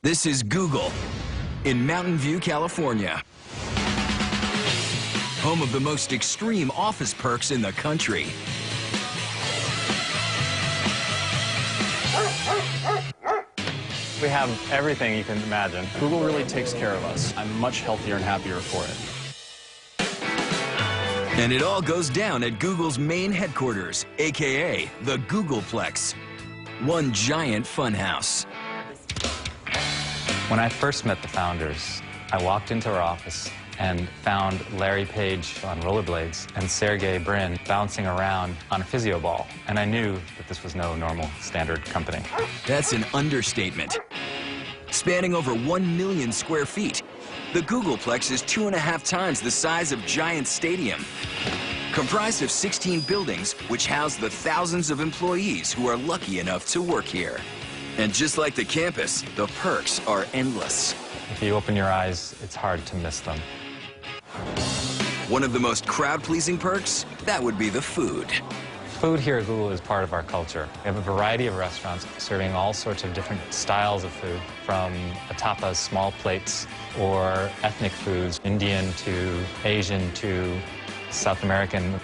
This is Google in Mountain View, California. Home of the most extreme office perks in the country. We have everything you can imagine. Google really takes care of us. I'm much healthier and happier for it. And it all goes down at Google's main headquarters, aka the Googleplex. One giant funhouse. When I first met the founders, I walked into our office and found Larry Page on rollerblades and Sergey Brin bouncing around on a physio ball. And I knew that this was no normal standard company. That's an understatement. Spanning over 1 million square feet, the Googleplex is 2.5 times the size of Giant Stadium. Comprised of 16 buildings, which house the thousands of employees who are lucky enough to work here. And just like the campus, the perks are endless. If you open your eyes, it's hard to miss them. One of the most crowd-pleasing perks, that would be the food. Food here at Google is part of our culture. We have a variety of restaurants serving all sorts of different styles of food, from tapas, small plates, or ethnic foods, Indian to Asian to South American.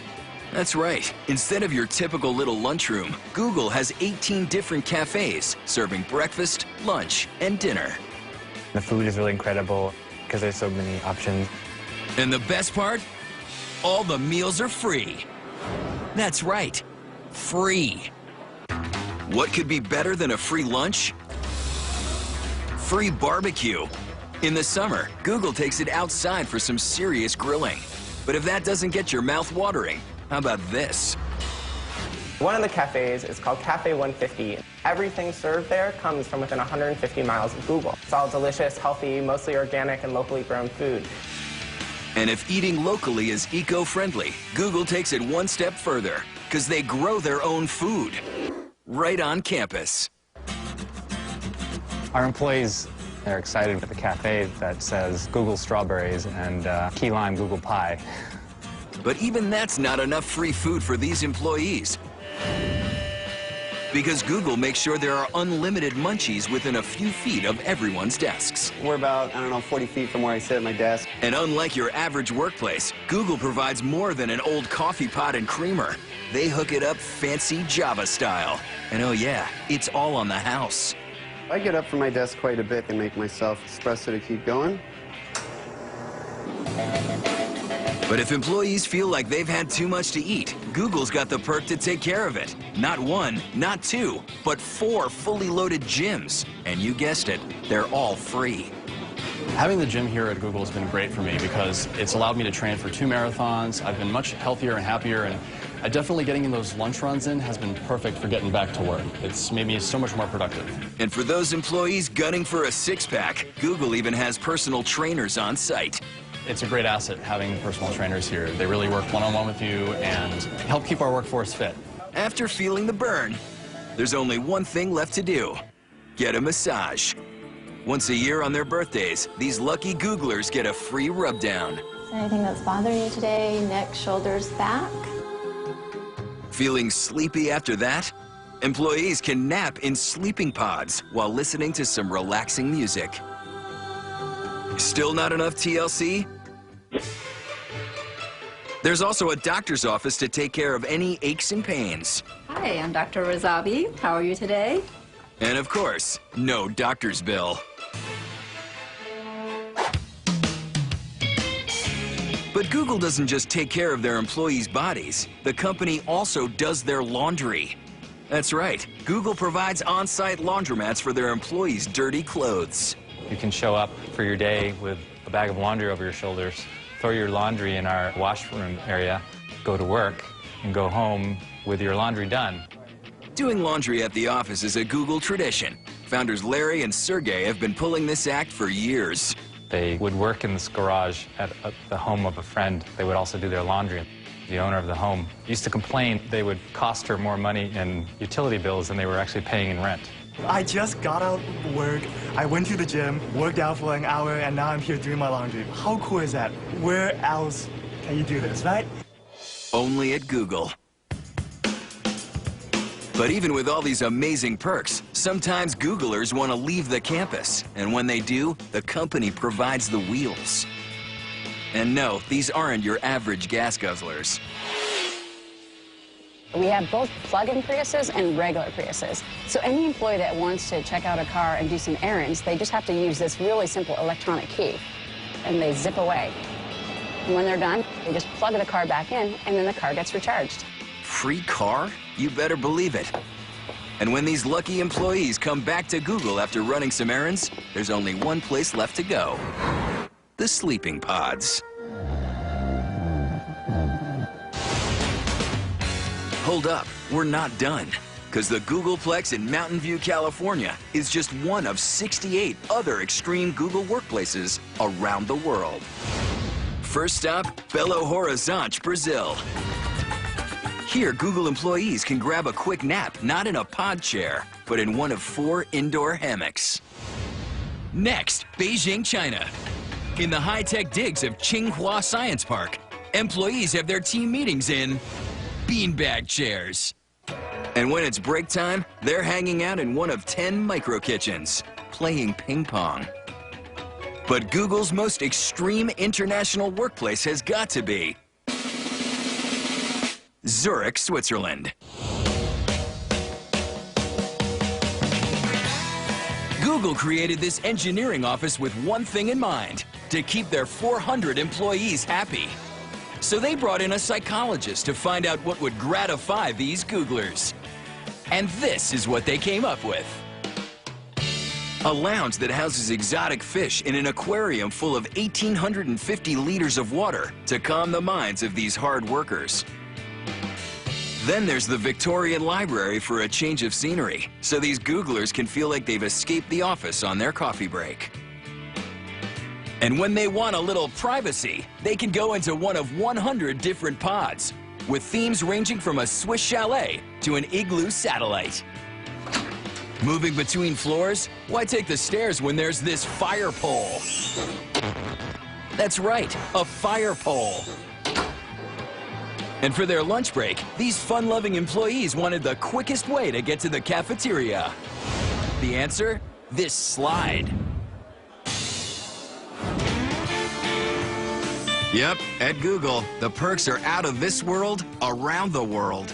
That's right. Instead of your typical little lunchroom, Google has 18 different cafes serving breakfast, lunch, and dinner. The food is really incredible because there's so many options. And the best part? All the meals are free. That's right, free. What could be better than a free lunch? Free barbecue. In the summer, Google takes it outside for some serious grilling. But if that doesn't get your mouth watering, how about this? One of the cafes is called Cafe 150. Everything served there comes from within 150 miles of Google. It's all delicious, healthy, mostly organic and locally grown food. And if eating locally is eco-friendly, Google takes it one step further, because they grow their own food right on campus. Our employees, they're excited with the cafe that says Google strawberries and key lime Google pie. But even that's not enough free food for these employees. Because Google makes sure there are unlimited munchies within a few feet of everyone's desks. We're about, 40 feet from where I sit at my desk. And unlike your average workplace, Google provides more than an old coffee pot and creamer. They hook it up fancy Java style. And oh yeah, it's all on the house. I get up from my desk quite a bit and make myself espresso to keep going. But if employees feel like they've had too much to eat, Google's got the perk to take care of it. Not one, not two, but 4 fully loaded gyms. And you guessed it, they're all free. Having the gym here at Google has been great for me because it's allowed me to train for 2 marathons. I've been much healthier and happier, and definitely getting in those lunch runs in has been perfect for getting back to work. It's made me so much more productive. And for those employees gunning for a six-pack, Google even has personal trainers on site. It's a great asset having personal trainers here. They really work one-on-one with you and help keep our workforce fit. After feeling the burn, there's only one thing left to do: get a massage. Once a year on their birthdays, these lucky Googlers get a free rub-down. Is there anything that's bothering you today? Neck, shoulders, back? Feeling sleepy after that? Employees can nap in sleeping pods while listening to some relaxing music. Still not enough TLC? There's also a doctor's office to take care of any aches and pains. Hi, I'm Dr. Razavi. How are you today? And of course, no doctor's bill. But Google doesn't just take care of their employees' bodies. The company also does their laundry. That's right, Google provides on-site laundromats for their employees' dirty clothes. You can show up for your day with a bag of laundry over your shoulders, throw your laundry in our washroom area, go to work, and go home with your laundry done. Doing laundry at the office is a Google tradition. Founders Larry and Sergey have been pulling this act for years. They would work in this garage at the home of a friend. They would also do their laundry. The owner of the home used to complain they would cost her more money in utility bills than they were actually paying in rent. I just got out of work, I went to the gym, worked out for an hour, and now I'm here doing my laundry. How cool is that? Where else can you do this, right? Only at Google. But even with all these amazing perks, sometimes Googlers want to leave the campus. And when they do, the company provides the wheels. And no, these aren't your average gas guzzlers. We have both plug-in Priuses and regular Priuses. So any employee that wants to check out a car and do some errands, they just have to use this really simple electronic key, and they zip away. And when they're done, they just plug the car back in, and then the car gets recharged. Free car? You better believe it. And when these lucky employees come back to Google after running some errands, there's only one place left to go. The sleeping pods. Hold up, we're not done. Because the Googleplex in Mountain View, California is just one of 68 other extreme Google workplaces around the world. First stop, Belo Horizonte, Brazil. Here, Google employees can grab a quick nap, not in a pod chair, but in one of 4 indoor hammocks. Next, Beijing, China. In the high-tech digs of Tsinghua Science Park, employees have their team meetings in beanbag chairs. And when it's break time, they're hanging out in one of 10 micro kitchens, playing ping pong. But Google's most extreme international workplace has got to be Zurich, Switzerland. Google created this engineering office with one thing in mind: to keep their 400 employees happy. So they brought in a psychologist to find out what would gratify these Googlers. And this is what they came up with. A lounge that houses exotic fish in an aquarium full of 1,850 liters of water to calm the minds of these hard workers. Then there's the Victorian Library for a change of scenery, so these Googlers can feel like they've escaped the office on their coffee break. And when they want a little privacy, they can go into one of 100 different pods, with themes ranging from a Swiss chalet to an igloo satellite. Moving between floors? Why take the stairs when there's this fire pole? That's right, a fire pole. And for their lunch break, these fun-loving employees wanted the quickest way to get to the cafeteria. The answer? This slide. Yep, at Google, the perks are out of this world, around the world.